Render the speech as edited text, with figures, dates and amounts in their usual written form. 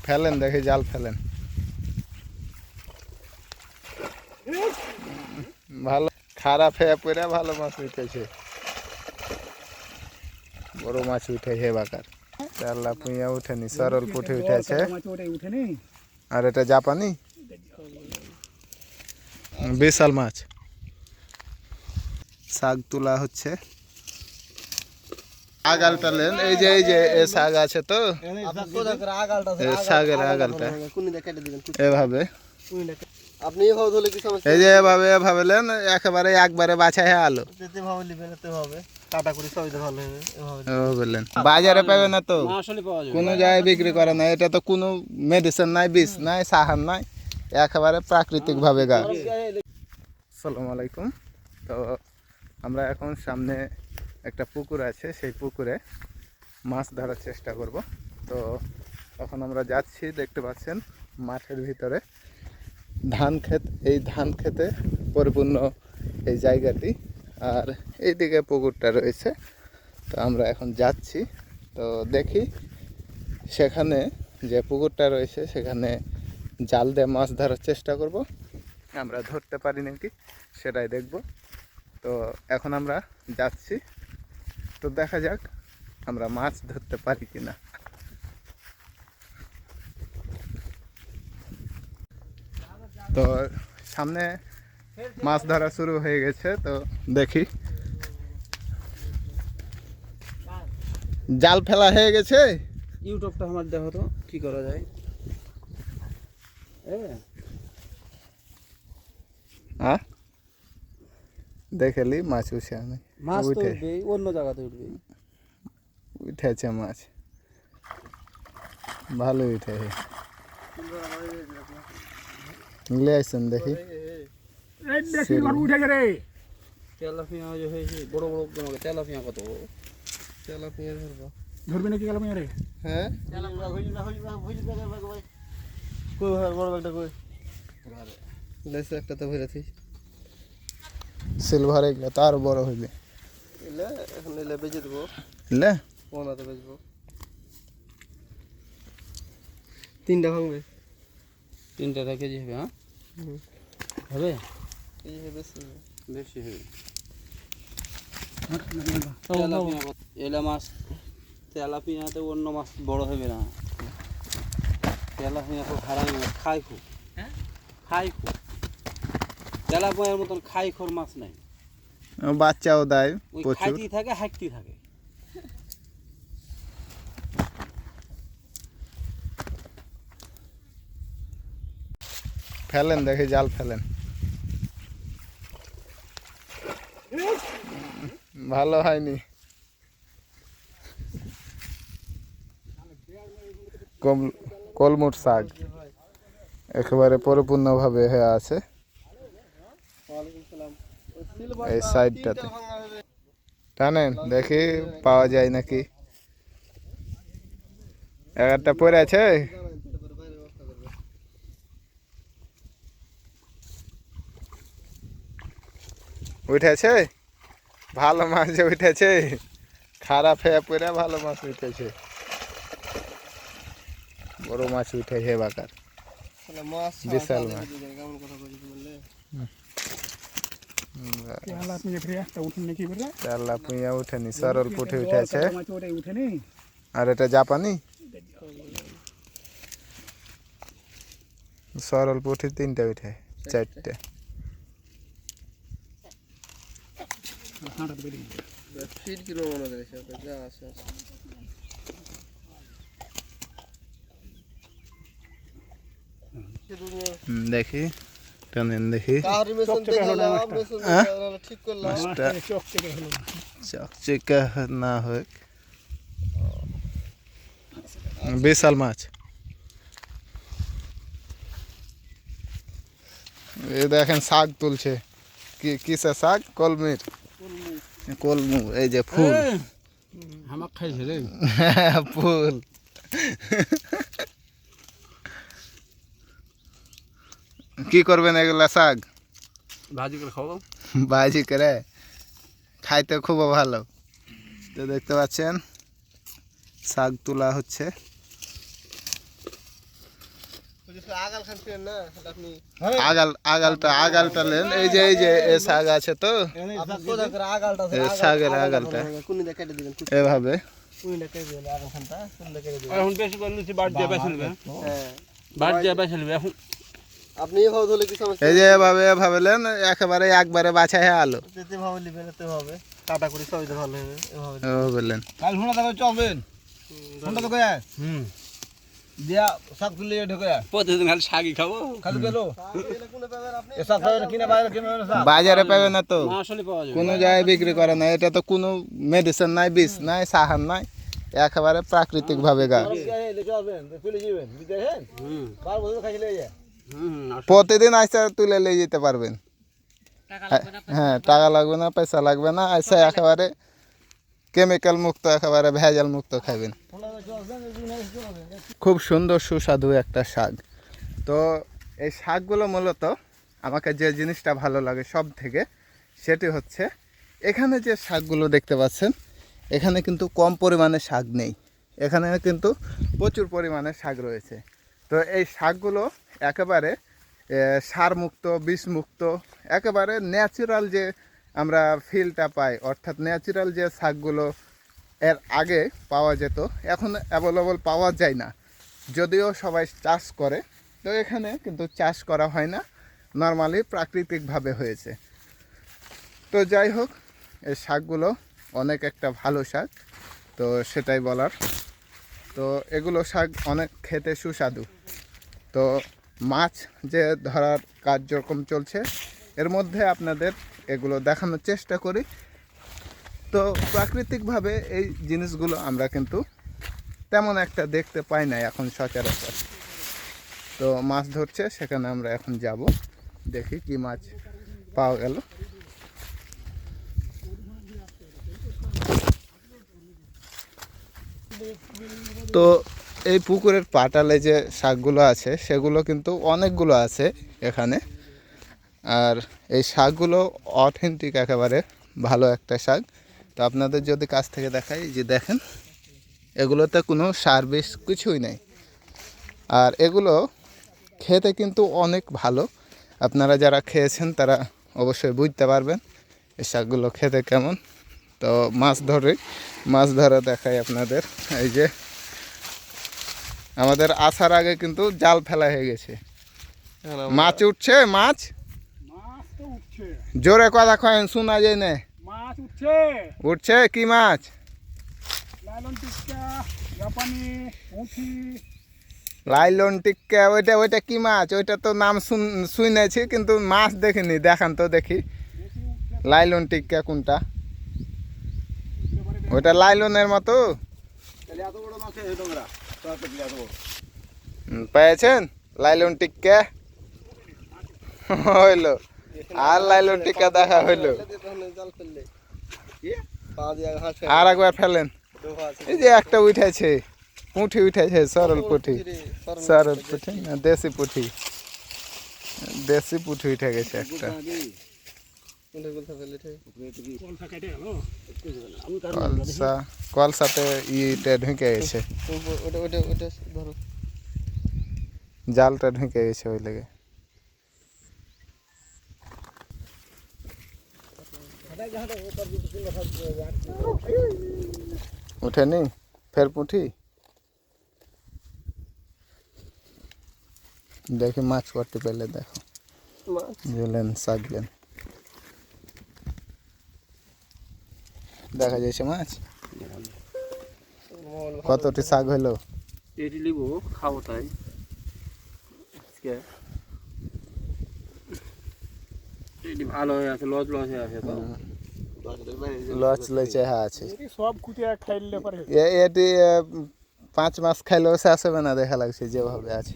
ফেলেন, দেখি জাল ফেলেন। ভালো খারাপ হয়ে পড়ে ভালো মাছ উঠেছে, বড় মাছ উঠেছে বাকার। চাল্লা পুঁইয়া উঠেনি, সরল পুঁটি উঠেছে। আর এটা জাপানি বিশাল মাছ। শাক তোলা হচ্ছে। আগালটা লেন, এই যে শাক আছে তো, শাকের আগালটা এভাবে আপনি এভাবে ধরলে কি সমস্যা? এই যে এভাবে লেন, একেবারে একবারে বাছাই আলো এভাবে নেবেন, এভাবে কাটা করে সবই ভালো হবে। এভাবে লেন। বাজারে পাবে না তো, কোনো জায়গায় বিক্রি করে না। এটা তো কোনো মেডিসিন নাই, বিষ নাই, সাহার নাই, একেবারে প্রাকৃতিক ভাবে গাছ। আসসালামু আলাইকুম। তো আমরা এখন সামনে একটা পুকুর আছে, সেই পুকুরে মাছ ধরার চেষ্টা করব। তো এখন আমরা যাচ্ছি, দেখতে পাচ্ছেন মাঠের ভিতরে ধান ক্ষেত। এই ধান ক্ষেতে পরিপূর্ণ এই জায়গাটি, আর এইদিকে পুকুরটা রয়েছে। তো আমরা এখন যাচ্ছি, তো দেখি সেখানে যে পুকুরটা রয়েছে সেখানে জাল দিয়ে মাছ ধরার চেষ্টা করব। আমরা ধরতে পারি নাকি সেটাই দেখব। তো এখন আমরা যাচ্ছি, তো দেখা যাক আমরা মাছ ধরতে পারি কিনা। তো সামনে মাছ ধরা শুরু হয়ে গেছে, তো দেখি। জাল ফেলা হয়ে গেছে। ইউটিউবটা আমার দেখো তো কি করা যায়। হ্যাঁ, দেখেলি মাছ উঠে, আমি মাছ তো উঠে উঠবে, অন্য জায়গাতে উঠবে। উঠেছে মাছ, ভালো উঠে নিলে আসছেন দেখি। তেলাপিয়া হয়েছে বড় বড়, তোমাকে তেলাপিয়া কত বড়? তেলাপিয়া ধরবো, ধরবি নাকি তেলাপিয়া রে? হ্যাঁ কই বড় একটা কই লেসে একটা তো ভরেছি। সিলভার এগুলো তো আরো বড় হইবে। এলে এখন এলে বেচে দেবো, এলে পোনাতে বেচবো। তিনটা ভাঙবে, তিনটা কেজি হবে। হ্যাঁ হবে, কেজি হবে, বেশি বেশি হবে। এলা মাছ তেলাপিয়াতে অন্য মাছ বড় হবে না। তেলাপিয়া খুব হারামি মাছ, খাই খুব, খাই খুব। তেলাপিয়ার মতন খাই খোর মাছ নাই। বাচ্চাও দেয় ওই প্রচুর। খাইতেই থাকে, হাঁটতেই থাকে। ফেলেন, দেখি জাল ফেলেন। ভালো হয়নি। কলমুট শাক একেবারে পরিপূর্ণভাবে হয়ে আছে এই সাইডটাতে। টানেন দেখি পাওয়া যায় নাকি। একটা পড়ে আছে, উঠেছে ভালো মাছ যে উঠেছে, খারাপ হয়ে পড়ে ভালো মাছ উঠেছে, বড় মাছ উঠেছে বাকার, বিশাল মাছ। চাল্লা পুঁইয়া উঠেনি, সরল পুঁটি উঠেছে। আর এটা জাপানি সরল পুঁটি তিনটে উঠে, চারটে। দেখি টানেন দেখি। চকচকে না হোক, বিশাল মাছ। এই দেখেন শাক তুলছে, কিসের শাক? কলমির, কলমু। এই যে ফুল, ফুল। কি করবেন এগুলা শাক? ভাজি করে খাবো। ভাজি করে খাইতে খুব ভালো। তো দেখতে পাচ্ছেন শাক তোলা হচ্ছে। আগালটা লেন, এই যে এ শাক আছে তো, শাকের আগালটা এভাবে আপনি এভাবে ধরলে কি সমস্যা? এই যে এভাবে লেন, একেবারে একবারে বাছাই আলো যেভাবে নেবেন তেভাবে কাটা করে সবই ভালো হবে এভাবে লেন। কাল শোনা যাবে চলবেন ফোনটা তো কয়া দিয়া শাক তুলে ঢোকে প্রতিদিন খালি শাকই খাবো। খালি গেল এ শাক খাবে না কিনে বাইরে কিনে না শাক বাজারে পাবে না তো, আসলে পাওয়া যাবে কোনো জায়গায় বিক্রি করে না। এটা তো কোনো মেডিসিন নাই, বিষ নাই, সাহার নাই, একেবারে প্রাকৃতিক ভাবে গাছ। চলবেন তুলে যাবেন বুঝছেন বার বছর খাইলে প্রতিদিন আইসা তুলে নিয়ে যেতে পারবেন। হ্যাঁ, টাকা লাগবে না, পয়সা লাগবে না, আইসা একেবারে কেমিক্যাল মুক্ত, একেবারে ভেজাল মুক্ত খাবেন। খুব সুন্দর সুস্বাদু একটা শাক। তো এই শাকগুলো মূলত আমাকে যে জিনিসটা ভালো লাগে সব থেকে, সেটি হচ্ছে এখানে যে শাকগুলো দেখতে পাচ্ছেন, এখানে কিন্তু কম পরিমাণে শাক নেই, এখানে কিন্তু প্রচুর পরিমাণে শাক রয়েছে। তো এই শাকগুলো একেবারে সারমুক্ত, বিষমুক্ত, একেবারে ন্যাচারাল যে আমরা ফিলটা পাই, অর্থাৎ ন্যাচারাল যে শাকগুলো এর আগে পাওয়া যেত, এখন অ্যাভেলেবল পাওয়া যায় না। যদিও সবাই চাষ করে, তো এখানে কিন্তু চাষ করা হয় না, নর্মালি প্রাকৃতিকভাবে হয়েছে। তো যাই হোক, এই শাকগুলো অনেক একটা ভালো শাক, তো সেটাই বলার। তো এগুলো শাক অনেক খেতে সুস্বাদু। তো মাছ যে ধরার কার্যক্রম চলছে, এর মধ্যে আপনাদের এগুলো দেখানোর চেষ্টা করি। তো প্রাকৃতিকভাবে এই জিনিসগুলো আমরা কিন্তু তেমন একটা দেখতে পাই না এখন সচরাচর। তো মাছ ধরছে, সেখানে আমরা এখন যাব, দেখি কি মাছ পাওয়া গেল। তো এই পুকুরের পাটালে যে শাকগুলো আছে, সেগুলো কিন্তু অনেকগুলো আছে এখানে। আর এই শাকগুলো অথেন্টিক, একেবারে ভালো একটা শাক। তো আপনাদের যদি কাছ থেকে দেখাই, যে দেখেন এগুলোতে কোনো সার বিষ কিছুই নেই। আর এগুলো খেতে কিন্তু অনেক ভালো। আপনারা যারা খেয়েছেন তারা অবশ্যই বুঝতে পারবেন এই শাকগুলো খেতে কেমন। তো মাছ ধরা দেখাই আপনাদের। এই যে আমাদের আসার আগে কিন্তু জাল ফেলা হয়ে গেছে, মাছ উঠছে। মাছ জোরে কথা কয়েন, শোনা যায় না। মাছ উঠছে উঠছে কি মাছ? লালন টিক্কা, জাপানি পুঁটি। লাইলন টিক্কা, ওইটা কি মাছ? ওইটা তো নাম শুনেছি, কিন্তু মাছ দেখিনি। দেখান তো দেখি, লাইলন টিক্কা কোনটা? ওইটা লাইলনের মতো এত বড় মাছ তোমরা পেয়েছেন? লাইলন টিক্কা হইলো, আর লাইলন টিক্কা দেখা হইলো। আর একবার ফেলেন। এই যে একটা উঠেছে, পুঁটি উঠেছে, সরল পুঁটি না দেশি পুঁটি উঠে গেছে একটা। কলসাতে ইটা ঢুকে গেছে, জালটা ঢুকে গেছে, ওই লেগে। উঠেনি ফের পুঁটি। দেখি মাছ করতে পেলে, দেখো গেলেন সাগলেন, দেখা যাচ্ছে মাছ। কতটি শাক হলো? এটি লিব খাবো, তাই এটি ভালো হয়ে আছে, লজ হয়ে আছে। তো লচে আছে সব খুঁটিয়া খাইলে পারে। এটি 5 মাস খাইলেও শেষ হবে না, দেখা লাগছে যেভাবে আছে।